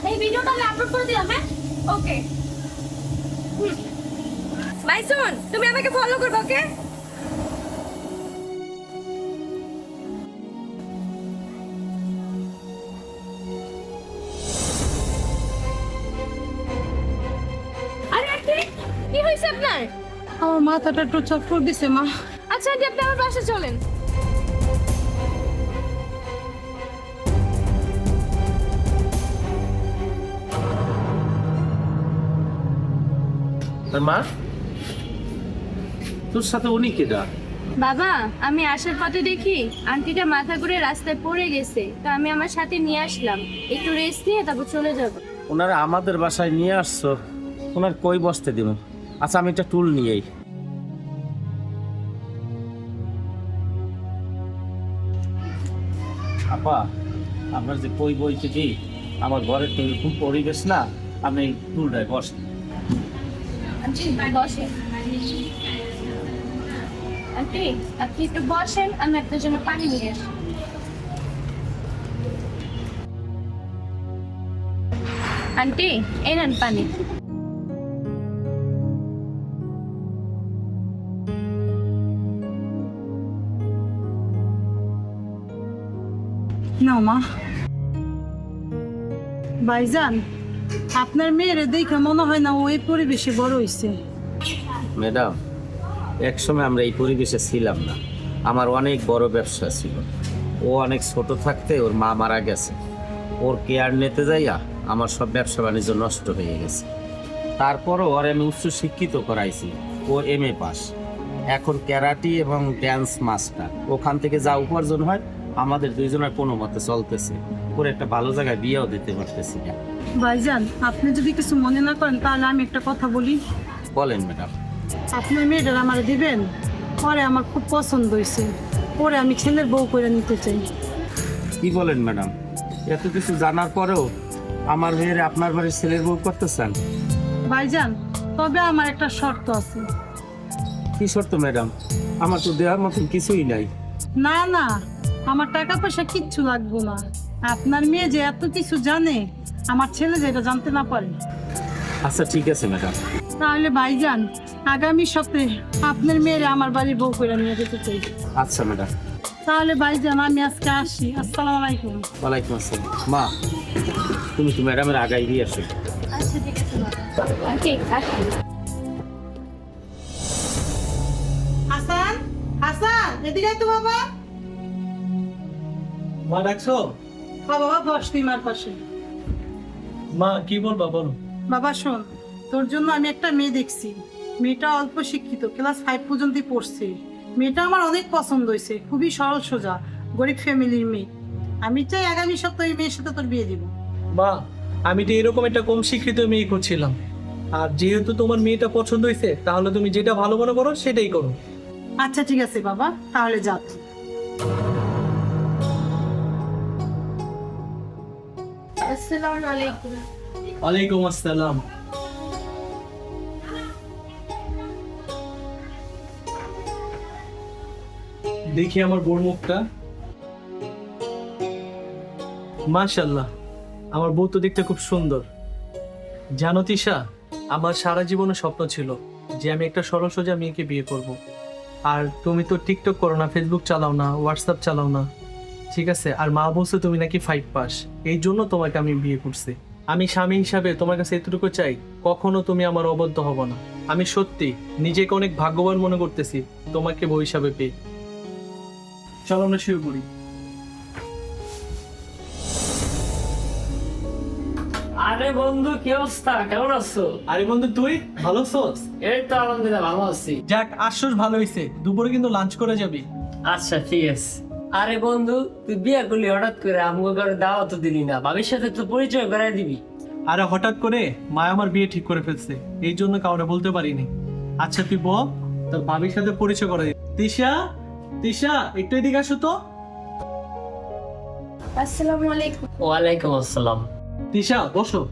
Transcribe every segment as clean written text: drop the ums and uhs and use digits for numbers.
এই ভিডিওটা আমি আপলোড করে দিলাম। হ্যাঁ, ওকে। মাইসুন, তুমি আমাকে ফলো করবে, ওকে? আরে আন্টি, কি হয়েছে আপনার? আমার মাথাটা একটু চক্কর দিছে মা। আচ্ছা আন্টি, আপনি আমার বাসায় চলেন। মা, তোর সাথে উনি কেডা? বাবা, আমি আসার পথে দেখি আন্টিটা মাথা ঘুরে রাস্তায় পড়ে গেছে, তো আমি আমার সাথে নিয়ে আসলাম, একটু রেস্ট নিয়ে তারপর চলে যাব। ওনারা আমাদের বাসায় নিয়ে আসছো, ওনার কই বসতে দিব? আচ্ছা, আমি একটা টুল নিয়েই। আপা, আপনার যে কই বইতে কি আমার ঘরের কিন্তু খুব পরিবেশ না, আপনি এই টুলটায় বসেন। আন্টি বসেন। আন্টি, আপনি একটু বসেন, আমি আপনার জন্য পানি নিয়ে আসি। আন্টি, এই নেন পানি। নাও মা। ভাইজান, আপনার মেয়ের দেখে মনে হয় না ওই পরিবেশে বড় হইছে। ম্যাডাম, একসময় আমরা এই পরিবেশে ছিলাম না। আমার অনেক বড় ব্যবসা ছিল। ও অনেক ছোট থাকতে ওর মা মারা গেছে। ওর কেয়ার নিতে যাইয়া আমার সব ব্যবসা বাণিজ্য নষ্ট হয়ে গেছে। তারপরও ওর আমি উচ্চ শিক্ষিত করাইছি। ও MA পাস, এখন ক্যারাটি এবং ড্যান্স মাস্টার। ওখান থেকে যা উপার্জন হয় আমাদের দুইজনের কোনো মতে চলতেছে। ওর একটা ভালো জায়গায় বিয়েও দিতে পারতেছি না। ভাইজান, আপনি যদি কিছু মনে না করেন তাহলে আমি একটা কথা বলি। বলেন ম্যাডাম। আপনার মেয়েটার আমার দিবেন? পরে আমার খুব পছন্দ হয়েছে, পরে আমি ছেলের বউ করে নিতে চাই। কি বলেন ম্যাডাম? এত কিছু জানার পরেও আমার মেয়ের আপনার বাড়ির ছেলের বউ করতে চান? ভাইজান, তবে আমার একটা শর্ত আছে। কি শর্ত ম্যাডাম? আমার তো দেওয়ার মতন কিছুই নাই। না না, আমার টাকা পয়সা কিচ্ছু লাগবে না। আপনার মেয়ে যে এত কিছু জানে, আমার ছেলে যেটা জানতে না পারে। আচ্ছা ঠিক আছে ম্যাডাম। তাহলে ভাইজান, আগামী সপ্তাহে আপনার মেয়েরে আমার বাড়ির বউ করে নিয়ে যেতে চাই। আচ্ছা ম্যাডাম। তাহলে ভাইজান, আমি আজকে আসি। আসসালামু আলাইকুম। ওয়ালাইকুম আসসালাম। মা, তুমি তো ম্যাডামের আগাই দিয়ে আসো। আচ্ছা ঠিক আছে বাবা। আন্টি, আসুন। হাসান, হাসান, এদিকে আয় তো বাবা। মা ডাকছো? বাবা, বস তুই মার পাশে। মা কি বলবা বলো। বাবা শোন, তোর জন্য আমি একটা মেয়ে দেখছি। মেয়েটা অল্প শিক্ষিত, ক্লাস 5 পর্যন্তই পড়ছে। মেয়েটা আমার অনেক পছন্দ হয়েছে, খুবই সরল সোজা, গরিব ফ্যামিলির মেয়ে। আমি চাই আগামী সপ্তাহে মেয়ের সাথে তোর বিয়ে দিব। মা, আমি তো এরকম একটা কম শিক্ষিত মেয়ে করছিলাম। আর যেহেতু তোমার মেয়েটা পছন্দ হয়েছে, তাহলে তুমি যেটা ভালো মনে করো সেটাই করো। আচ্ছা ঠিক আছে বাবা, তাহলে যা। আসসালামু আলাইকুম। ওয়ালাইকুম আসসালাম। দেখি আমার বোর মুখটা। মাশাআল্লাহ, আমার বউ তো দেখতে খুব সুন্দর। জানো তিশা, আমার সারা জীবনে স্বপ্ন ছিল যে আমি একটা সরল সোজা মেয়েকে বিয়ে করব। আর তুমি তো টিকটক করো না, ফেসবুক চালাও না, হোয়াটসঅ্যাপ চালাও না, ঠিক আছে? আর মা বলছে তুমি নাকি 5 পাস, এই জন্য তোমাকে আমি বিয়ে করছি। আমি স্বামী হিসাবে তোমার কাছে এতটুকু চাই, কখনো তুমি আমার অবদ্ধ হব না। আমি সত্যি নিজেকে অনেক ভাগ্যবান মনে করতেছি তোমাকে বউ হিসাবে পেয়ে। চলো আমরা শুরু করি। আরে বন্ধু, কি অবস্থা? কেমন আছো? আরে বন্ধু, তুই ভালো আছোস? এই তো আলহামদুলিল্লাহ ভালো আছি। যাক, আশ্বাস ভালো হয়েছে। দুপুরে কিন্তু লাঞ্চ করে যাবি। আচ্ছা ঠিক আছে। আরে বন্ধু, তুই বিয়ে করলি হঠাৎ করে, আমাকে ঘরে দাওয়াত তো দিলি না, ভাবির সাথে তো পরিচয় করাই দিবি। আরে হঠাৎ করে মা আমার বিয়ে ঠিক করে ফেলছে, এই জন্য কাউরে বলতে পারিনি। আচ্ছা তুই বল, তোর ভাবির সাথে পরিচয় করে দিই। তিশা, তিশা একটু এদিকে আসো তো। আসসালামু আলাইকুম। ওয়ালাইকুম আসসালাম। তিশা বসো।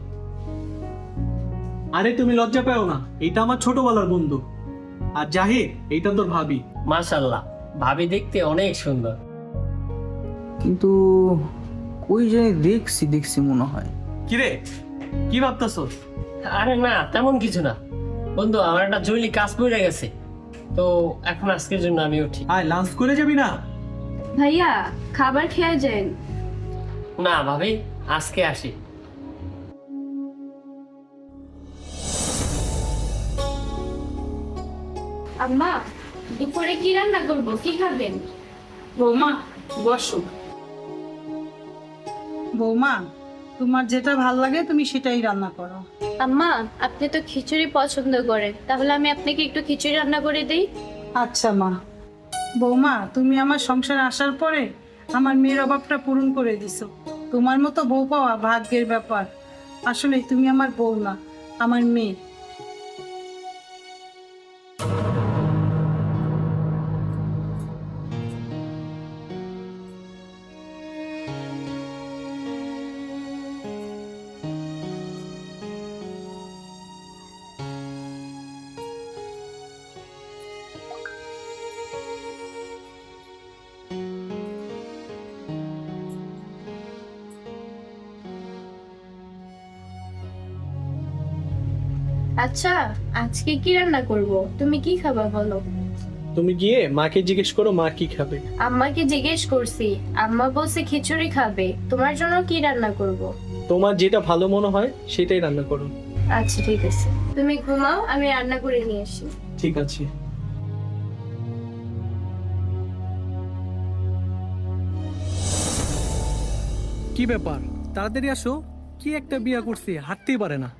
আরে তুমি লজ্জা পেও না, এটা আমার ছোটবেলার বন্ধু। আর জাহিদ, এইটা তোর ভাবি। মাশাআল্লাহ, ভাবি দেখতে অনেক সুন্দর। কিন্তু কই জানি দেখছি দেখছি মনে হয়। কিরে, কি ভাবতেছো? আরে না, তেমন কিছু না বন্ধু, আমার একটা জরুরি কাজ পড়ে গেছে, তো এখন আজকের জন্য আমি উঠি। আয় লাঞ্চ করে যাবি না? ভাইয়া খাবার খেয়ে যান। না ভাবি, আজকে আসি। আম্মা দুপুরে কি রান্না করব, কি খাবেন? বৌমা বসো। বৌমা, তোমার যেটা ভাল লাগে তুমি সেটাই রান্না করো। আম্মা আপনি তো খিচুড়ি পছন্দ করেন, তাহলে আমি আপনাকে একটু খিচুড়ি রান্না করে দেই। আচ্ছা মা। বৌমা, তুমি আমার সংসারে আসার পরে আমার মেয়ের অভাবটা পূরণ করে দিছো। তোমার মতো বউ পাওয়া ভাগ্যের ব্যাপার। আসলে তুমি আমার বউ না, আমার মেয়ে। আচ্ছা আজকে কি রান্না করব, তুমি কি খাবা বলো? তুমি গিয়ে মাকে জিজ্ঞেস করো মা কি খাবে। আম্মাকে জিজ্ঞেস করছি, আম্মা বলছে খিচুড়ি খাবে। তোমার জন্য কি রান্না করব? তোমার যেটা ভালো মনে হয় সেটাই রান্না করো। আচ্ছা ঠিক আছে, তুমি ঘুমাও, আমি রান্না করে নিয়ে আসি। ঠিক আছে। কি ব্যাপার, তাড়াতাড়ি আসো। কি একটা বিয়া করছি, হাঁটতেই পারে না।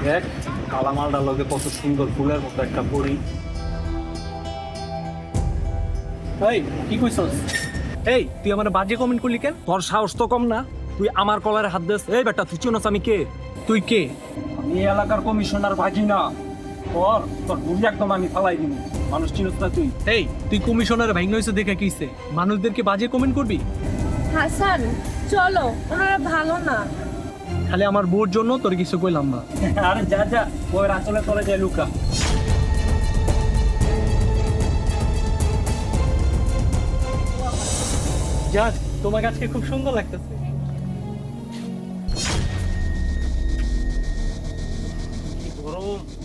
দেখ কালামালটার লগে কত সুন্দর ফুলের মতো একটা পরি। এই কি কইছস? এই তুই আমার বাজে কমেন্ট করলি কেন? তোর সাহস তো কম না, তুই আমার কলারে হাত দিস। এই বেটা, তুই চিনস আমি কে? তুই কে? আমি এই এলাকার কমিশনার বাজি না। তোর তোর বুঝি একদম আমি ফালাই দিবি। মানুষ চিনস না তুই? এই তুই কমিশনার ভাইঙ্গা হইছে দেখে কিছে মানুষদেরকে বাজে কমেন্ট করবি? হাসান চলো, ওনারা ভালো না। খালি আমার বউর জন্য তোর কিছু কইলাম না। আরে যা যা, ওই রাচলে চলে যায় লুকা। যাক, তোমাকে আজকে খুব সুন্দর লাগতেছে।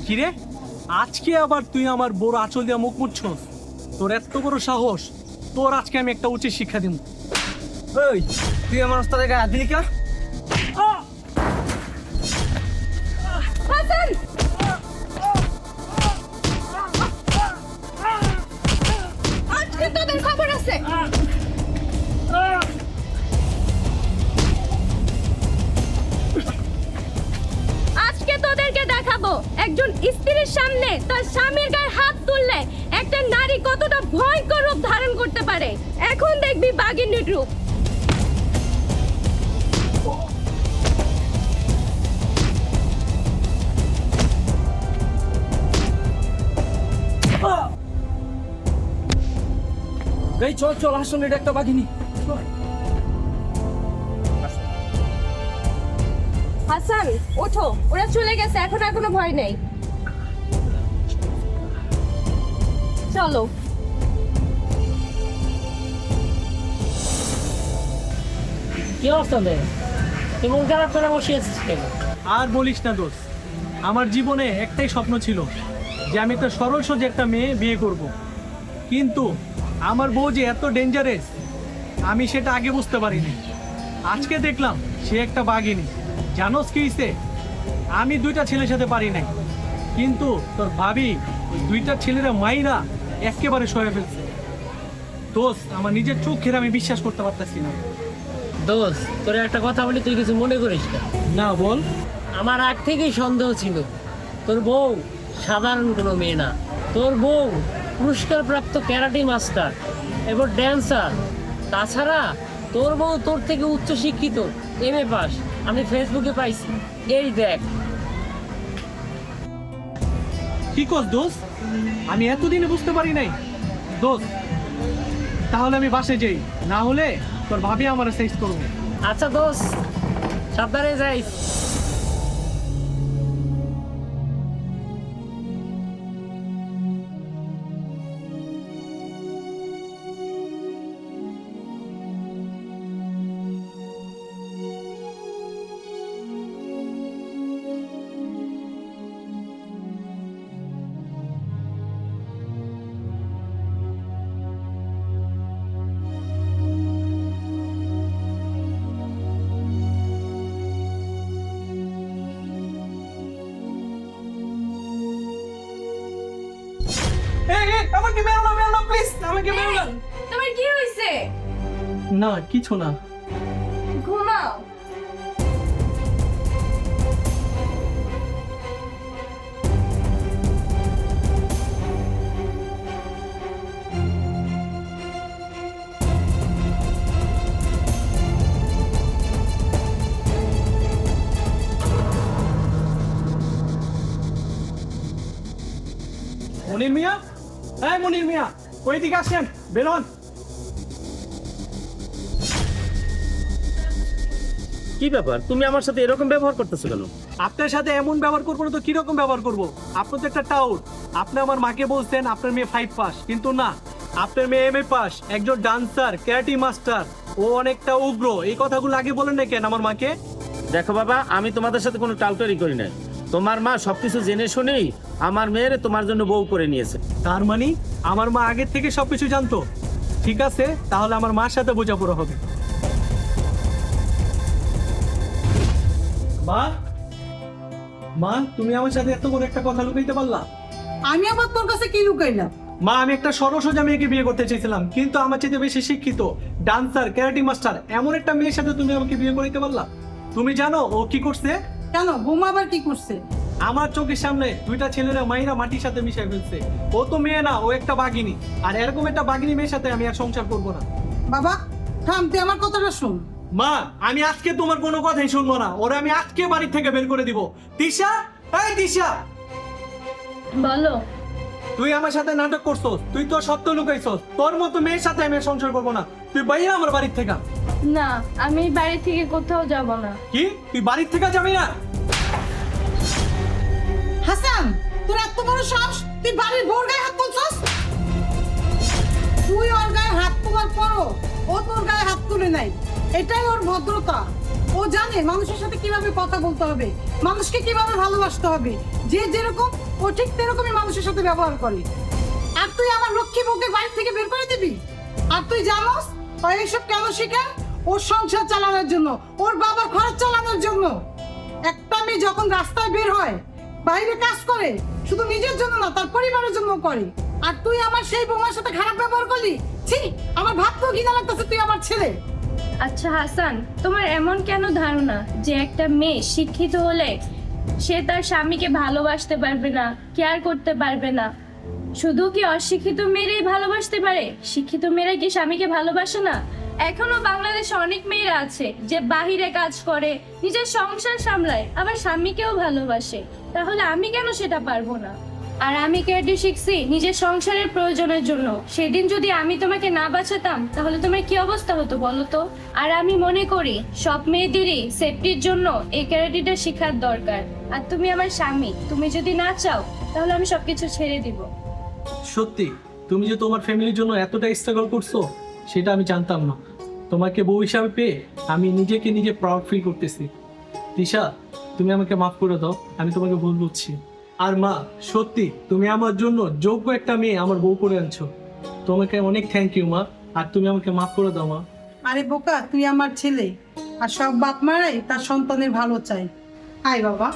কিরে, আজকে আবার তুই আমার বড় আঁচল দিয়া মুখ মুছছস? তোর এত বড় সাহস! তোর আজকে আমি একটা উচিত শিক্ষা দিব। এই তুই আমার ওস্তাদের গায়ে হাত দিলি কা? হাসান আজকে তোদের খবর আছে। আজকে তোদেরকে দেখাবো একজন স্ত্রীর সামনে তার স্বামীর গায়ে হাত তুললে একটা নারী কতটা ভয়ঙ্কর রূপ ধারণ করতে পারে। এখন দেখবি বাঘিনীর রূপ। এই চল চল, আসলে এটা একটা বাঘিনী। হাসান ওঠো, ওরা চলে গেছে, এখন আর কোনো ভয় নেই। চলো। কি অবস্থা দেয়, তুই মন খারাপ করে বসে আছিস কেন? আর বলিস না দোস্ত, আমার জীবনে একটাই স্বপ্ন ছিল যে আমি একটা সরল সোজা একটা মেয়ে বিয়ে করব। কিন্তু আমার বউ যে এত ডেঞ্জারাস আমি সেটা আগে বুঝতে পারিনি। আজকে দেখলাম সে একটা বাঘিনী। জানোস কি হইছে? আমি দুইটা ছেলের সাথে পারি নাই, কিন্তু তোর ভাবি ওই দুইটা ছেলেরা মাইরা একেবারে সয়ে ফেলছে। দোস্ত, আমার নিজের চোখের আমি বিশ্বাস করতে পারতেছি না। দোস্ত, তোর একটা কথা বলি, তুই কিছু মনে করিস না। না বল। আমার আগ থেকেই সন্দেহ ছিল তোর বউ সাধারণ কোনো মেয়ে না। তোর বউ পুরস্কারপ্রাপ্ত ক্যারাটে মাস্টার এবং ড্যান্সার। তাছাড়া তোর বউ তোর থেকে উচ্চ শিক্ষিত, এমএ পাস। আমি ফেসবুকে পাইছি, এই দেখ। কি কস দোস্ত? আমি এতদিনে বুঝতে পারি নাই। দোস্ত, তাহলে আমি বাসে যাই, না হলে তোর ভাবি আমার সাইজ করবো। আচ্ছা দোস্ত, সাবধানে যাইস। আমাকে মেরো না প্লিজ, আমাকে মেরো না। তোমার কি হয়েছে? না কিছু না। ঘুমাও। মনির মিয়া, হ্যাঁ মনির মিয়া, ওই দিকে আসেন, বেরোন। কি ব্যাপার, তুমি আমার সাথে এরকম ব্যবহার করতেছো কেন? আপনার সাথে এমন ব্যবহার করবো না তো কিরকম ব্যবহার করবো? আপনার তো একটা টাউট। আপনি আমার মাকে বলছেন আপনার মেয়ে 5 পাস, কিন্তু না, আপনার মেয়ে MA পাস, একজন ডান্সার, ক্যারাটি মাস্টার, ও অনেকটা উগ্র। এই কথাগুলো আগে বলেন না কেন আমার মাকে? দেখো বাবা, আমি তোমাদের সাথে কোনো টাউটারি করি নাই। তোমার মা সবকিছু জেনে শুনেই আমার মেয়ের তোমার জন্য বউ করে নিয়েছে। তার মানে আমার মা আগের থেকে সবকিছু জানতো? ঠিক আছে, তাহলে আমার মার সাথে বোঝাপড়া হবে। মা, মা, তুমি আমার সাথে এত বড় একটা কথা লুকাইতে পারলা? আমি আবার তোর কাছে কি লুকাইলাম? মা, আমি একটা সরসোজা মেয়েকে বিয়ে করতে চেয়েছিলাম, কিন্তু আমার চেয়ে বেশি শিক্ষিত, ডান্সার, ক্যারাটি মাস্টার, এমন একটা মেয়ের সাথে তুমি আমাকে বিয়ে করতে পারলা? তুমি জানো ও কি করছে? কেন, বৌমা আবার কি করছে? আমার চোখের সামনে দুইটা ছেলেরা মাইরা মাটির সাথে মিশাই ফেলছে। ও তো মেয়ে না, ও একটা বাঘিনী। আর এরকম একটা বাঘিনী মেয়ের সাথে আমি আর সংসার করবো না। বাবা থাম, তুই আমার কথাটা শোন। মা, আমি আজকে তোমার কোনো কথাই শুনবো না। ওরা আমি আজকে বাড়ি থেকে বের করে দিব। তিশা, এই তিশা, বলো। তুই আমার সাথে নাটক করছস, তুই তো সত্য লুকাইছস। তোর মতো মেয়ের সাথে আমি আর সংসার করবো না। তুই বাইরে আমার বাড়ির থেকে। না, আমি বাড়ি থেকে কোথাও যাব না। কি, তুই বাড়ির থেকে যাবি না? হাসান, তোর এত বড় সাহস, তুই বাড়ির বউর গায়ে হাত তুলছস? তুই ওর গায়ে হাত তোলার পরও ও তোর গায়ে হাত তুলে নাই। এটাই ওর ভদ্রতা। ও জানে মানুষের সাথে কিভাবে কথা বলতে হবে, মানুষকে কিভাবে ভালোবাসতে হবে। যে যেরকম, ও ঠিক তেরকমই মানুষের সাথে ব্যবহার করে। আর তুই আমার লক্ষ্মী বউকে বাড়ি থেকে বের করে দিবি? আর তুই জানোস ও এইসব কেন শেখায়? ওর সংসার চালানোর জন্য, ওর বাবার খরচ চালানোর জন্য। একটা মেয়ে যখন রাস্তায় বের হয়, বাইরে কাজ করে, শুধু নিজের জন্য না, তার পরিবারের জন্য করে। আর তুই আমার সেই বৌমার সাথে খারাপ ব্যবহার করলি। ছি, আমার ভাবতেও ঘৃণা লাগতেছে, তুই আমার ছেলে। আচ্ছা হাসান, তোমার এমন কেন ধারণা যে একটা মেয়ে শিক্ষিত হলে সে তার স্বামীকে ভালোবাসতে পারবে না, কেয়ার করতে পারবে না? শুধু কি অশিক্ষিত মেয়েরাই ভালোবাসতে পারে? শিক্ষিত মেয়েরা কি স্বামীকে ভালোবাসে না? এখনো বাংলাদেশে অনেক মেয়েরা আছে যে বাহিরে কাজ করে, নিজের সংসার সামলায়, আবার স্বামীকেও ভালোবাসে। তাহলে আমি কেন সেটা পারবো না? আর আমি ক্যারাটে শিখছি নিজের সংসারের প্রয়োজনের জন্য। সেদিন যদি আমি তোমাকে না বাঁচাতাম তাহলে তোমার কি অবস্থা হতো বলো তো? আর আমি মনে করি সব মেয়েদেরই সেফটির জন্য এই ক্যারাটেটা শেখার দরকার। আর তুমি আমার স্বামী, তুমি যদি না চাও তাহলে আমি সবকিছু ছেড়ে দিব। সত্যি, তুমি যে তোমার ফ্যামিলির জন্য এতটা স্ট্রাগল করছো সেটা আমি জানতাম না। তোমাকে বউ হিসাবে পেয়ে আমি নিজেকে নিজে প্রাউড ফিল করতেছি। তিশা, তুমি আমাকে মাফ করে দাও, আমি তোমাকে ভুল বুঝছি। আর মা, সত্যি তুমি আমার জন্য যোগ্য একটা মেয়ে আমার বউ করে আনছো। তোমাকে অনেক থ্যাংক ইউ মা। আর তুমি আমাকে মাফ করে দাও মা। আরে বোকা, তুই আমার ছেলে, আর সব বাপ মারাই তার সন্তানের ভালো চায়। আয় বাবা।